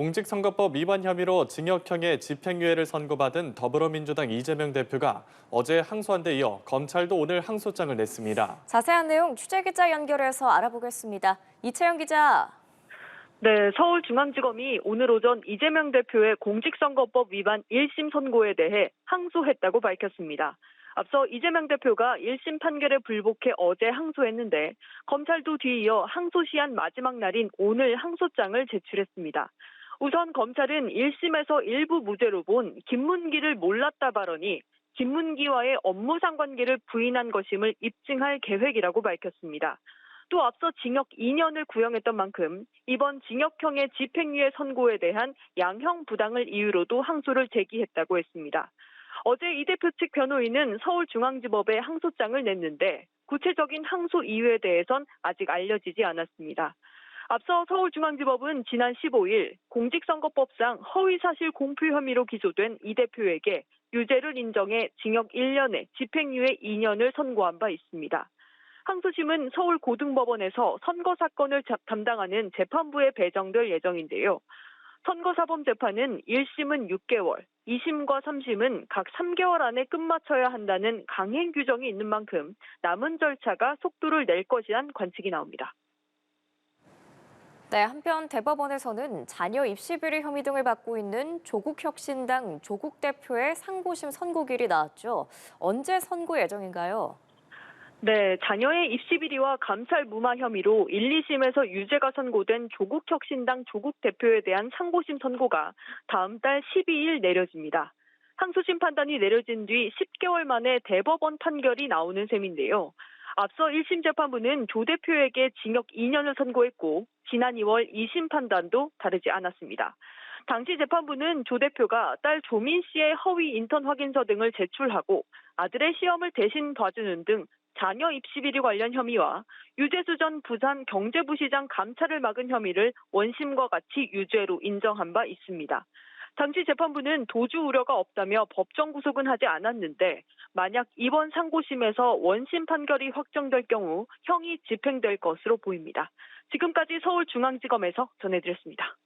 공직선거법 위반 혐의로 징역형의 집행유예를 선고받은 더불어민주당 이재명 대표가 어제 항소한 데 이어 검찰도 오늘 항소장을 냈습니다. 자세한 내용 취재기자 연결해서 알아보겠습니다. 이채영 기자. 네, 서울중앙지검이 오늘 오전 이재명 대표의 공직선거법 위반 1심 선고에 대해 항소했다고 밝혔습니다. 앞서 이재명 대표가 1심 판결에 불복해 어제 항소했는데 검찰도 뒤이어 항소 시한 마지막 날인 오늘 항소장을 제출했습니다. 우선 검찰은 1심에서 일부 무죄로 본 김문기를 몰랐다 발언이 김문기와의 업무 상관계를 부인한 것임을 입증할 계획이라고 밝혔습니다. 또 앞서 징역 2년을 구형했던 만큼 이번 징역형의 집행유예 선고에 대한 양형 부당을 이유로도 항소를 제기했다고 했습니다. 어제 이 대표 측 변호인은 서울중앙지법에 항소장을 냈는데 구체적인 항소 이유에 대해선 아직 알려지지 않았습니다. 앞서 서울중앙지법은 지난 15일 공직선거법상 허위사실 공표 혐의로 기소된 이 대표에게 유죄를 인정해 징역 1년에 집행유예 2년을 선고한 바 있습니다. 항소심은 서울고등법원에서 선거 사건을 담당하는 재판부에 배정될 예정인데요. 선거사범재판은 1심은 6개월, 2심과 3심은 각 3개월 안에 끝마쳐야 한다는 강행 규정이 있는 만큼 남은 절차가 속도를 낼 것이란 관측이 나옵니다. 네, 한편 대법원에서는 자녀 입시 비리 혐의 등을 받고 있는 조국혁신당 조국 대표의 상고심 선고일이 나왔죠. 언제 선고 예정인가요? 네, 자녀의 입시 비리와 감찰 무마 혐의로 1, 2심에서 유죄가 선고된 조국혁신당 조국 대표에 대한 상고심 선고가 다음 달 12일 내려집니다. 항소심 판단이 내려진 뒤 10개월 만에 대법원 판결이 나오는 셈인데요. 앞서 1심 재판부는 조 대표에게 징역 2년을 선고했고 지난 2월 2심 판단도 다르지 않았습니다. 당시 재판부는 조 대표가 딸 조민 씨의 허위 인턴 확인서 등을 제출하고 아들의 시험을 대신 봐주는 등 자녀 입시 비리 관련 혐의와 유재수 전 부산 경제부시장 감찰을 막은 혐의를 원심과 같이 유죄로 인정한 바 있습니다. 당시 재판부는 도주 우려가 없다며 법정 구속은 하지 않았는데 만약 이번 상고심에서 원심 판결이 확정될 경우 형이 집행될 것으로 보입니다. 지금까지 서울중앙지검에서 전해드렸습니다.